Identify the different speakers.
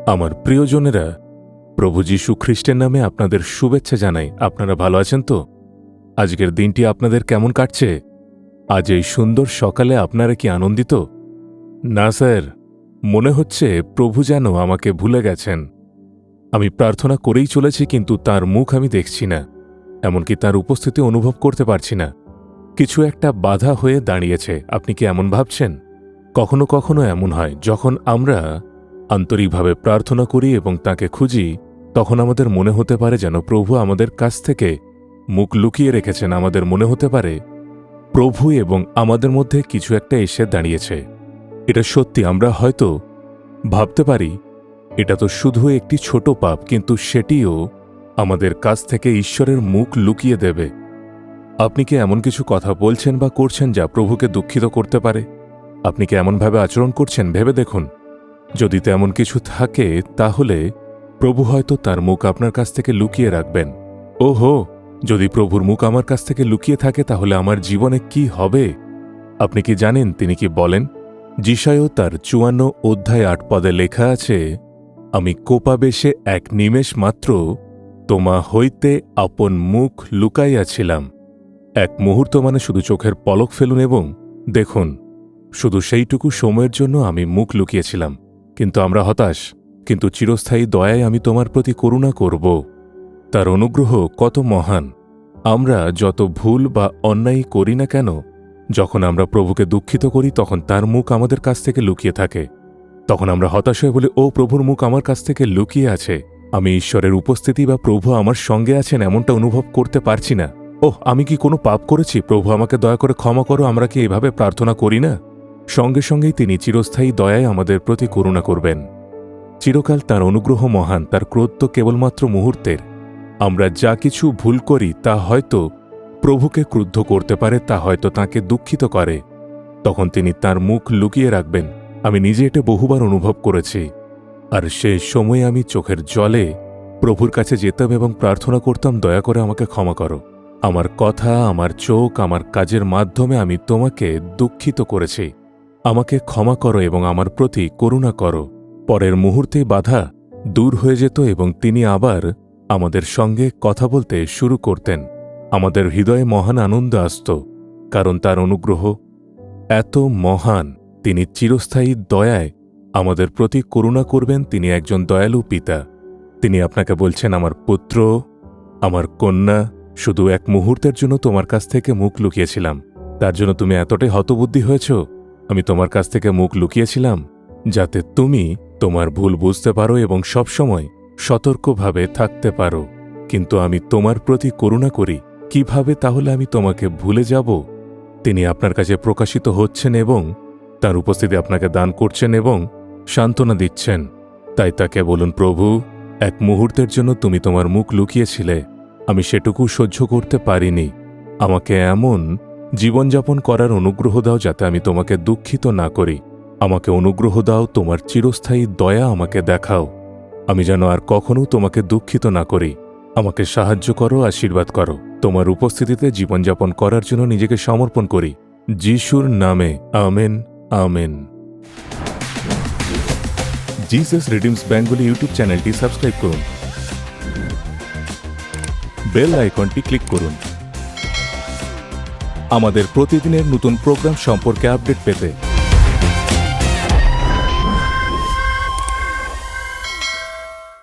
Speaker 1: আমার প্রিয়জনেরা, প্রভু যীশু খ্রিস্টের নামে আপনাদের শুভেচ্ছা জানাই। আপনারা ভালো আছেন তো? আজকের দিনটি আপনাদের কেমন কাটছে? আজ এই সুন্দর সকালে আপনারা কি আনন্দিত? না স্যার, মনে হচ্ছে প্রভু যেন আমাকে ভুলে গেছেন। আমি প্রার্থনা করেই চলেছি, কিন্তু তার মুখ আমি দেখছি না, এমনকি তার উপস্থিতি অনুভব করতে পারছি না। কিছু একটা বাধা হয়ে দাঁড়িয়েছে। আপনি কি এমন ভাবছেন? কখনো কখনো এমন হয়, যখন আমরা আন্তরিকভাবে প্রার্থনা করি এবং তাকে খুঁজি, তখন আমাদের মনে হতে পারে যেন প্রভু আমাদের কাছ থেকে মুখ লুকিয়ে রেখেছেন। আমাদের মনে হতে পারে প্রভু এবং আমাদের মধ্যে কিছু একটা এসে দাঁড়িয়েছে। এটা সত্যি। আমরা হয়তো ভাবতে পারি এটা তো শুধু একটি ছোট পাপ, কিন্তু সেটিও আমাদের কাছ থেকে ঈশ্বরের মুখ লুকিয়ে দেবে। আপনি কি এমন কিছু কথা বলছেন বা করছেন যা প্রভুকে দুঃখিত করতে পারে? আপনি কি এমনভাবে আচরণ করছেন? ভেবে দেখুন। যদি তেমন কিছু থাকে, তাহলে প্রভু হয়তো তার মুখ আপনার কাছ থেকে লুকিয়ে রাখবেন। ওহো, যদি প্রভুর মুখ আমার কাছ থেকে লুকিয়ে থাকে, তাহলে আমার জীবনে কি হবে? আপনি কি জানেন তিনি কি বলেন? যিশায় তার 54 অধ্যায় 8 পদে লেখা আছে, আমি কোপাবেশে এক নিমেষ মাত্র তোমা হইতে আপন মুখ লুকাইয়াছিলাম। এক মুহূর্ত মানে শুধু চোখের পলক ফেলুন এবং দেখুন, শুধু সেইটুকু সময়ের জন্য আমি মুখ লুকিয়েছিলাম। কিন্তু আমরা হতাশ। কিন্তু চিরস্থায়ী দয়ায় আমি তোমার প্রতি করুণা করব। তার অনুগ্রহ কত মহান! আমরা যত ভুল বা অন্যায় করি না কেন, যখন আমরা প্রভুকে দুঃখিত করি, তখন তার মুখ আমাদের কাছ থেকে লুকিয়ে থাকে। তখন আমরা হতাশ হয়ে বলি, ও প্রভুর মুখ আমার কাছ থেকে লুকিয়ে আছে। আমি ঈশ্বরের উপস্থিতি বা প্রভু আমার সঙ্গে আছেন এমনটা অনুভব করতে পারছি না। ওহ, আমি কি কোনো পাপ করেছি? প্রভু আমাকে দয়া করে ক্ষমা করো। আমরা কি এভাবে প্রার্থনা করি না? সঙ্গে সঙ্গেই তিনি চিরস্থায়ী দয়ায় আমাদের প্রতি করুণা করবেন। চিরকাল তার অনুগ্রহ মহান, তার ক্রোধ তো কেবলমাত্র মুহূর্তের। আমরা যা কিছু ভুল করি তা হয়তো প্রভুকে ক্রুদ্ধ করতে পারে, তা হয়তো তাঁকে দুঃখিত করে। তখন তিনি তার মুখ লুকিয়ে রাখবেন। আমি নিজে এটা বহুবার অনুভব করেছি। আর সেই সময়ে আমি চোখের জলে প্রভুর কাছে যেতাম এবং প্রার্থনা করতাম, দয়া করে আমাকে ক্ষমা করো। আমার কথা, আমার চোখ, আমার কাজের মাধ্যমে আমি তোমাকে দুঃখিত করেছি। আমাকে ক্ষমা করো এবং আমার প্রতি করুণা করো। পরের মুহূর্তে বাধা দূর হয়ে যেত এবং তিনি আবার আমাদের সঙ্গে কথা বলতে শুরু করতেন। আমাদের হৃদয়ে মহান আনন্দ আসত, কারণ তার অনুগ্রহ এত মহান। তিনি চিরস্থায়ী দয়ায় আমাদের প্রতি করুণা করবেন। তিনি একজন দয়ালু পিতা। তিনি আপনাকে বলছেন, আমার পুত্র, আমার কন্যা, শুধু এক মুহূর্তের জন্য তোমার কাছ থেকে মুখ লুকিয়েছিলাম। তার জন্য তুমি এতটাই হতবুদ্ধি হয়েছ। আমি তোমার কাছ থেকে মুখ লুকিয়েছিলাম যাতে তুমি তোমার ভুল বুঝতে পারো এবং সবসময় সতর্কভাবে থাকতে পারো। কিন্তু আমি তোমার প্রতি করুণা করি। কিভাবে তাহলে আমি তোমাকে ভুলে যাব? তিনি আপনার কাছে প্রকাশিত হচ্ছেন এবং তার উপস্থিতি আপনাকে দান করছেন এবং সান্ত্বনা দিচ্ছেন। তাই তাকে বলুন, প্রভু, এক মুহূর্তের জন্য তুমি তোমার মুখ লুকিয়েছিলে। আমি সেটুকু সহ্য করতে পারিনি। আমাকে এমন জীবনযাপন করার অনুগ্রহ দাও যাতে আমি তোমাকে দুঃখিত না করি। আমাকে অনুগ্রহ দাও, তোমার চিরস্থায়ী দয়া আমাকে দেখাও। আমি যেন আর কখনো তোমাকে দুঃখিত না করি। আমাকে সাহায্য করো, আশীর্বাদ করো। তোমার উপস্থিতিতে জীবনযাপন করার জন্য নিজেকে সমর্পণ করি। যিশুর নামে amen, amen. Jesus redeems Bengali YouTube চ্যানেলটি সাবস্ক্রাইব করুন। বেল আইকনটি ক্লিক করুন আমাদের প্রতিদিনের নতুন প্রোগ্রাম সম্পর্কে আপডেট পেতে।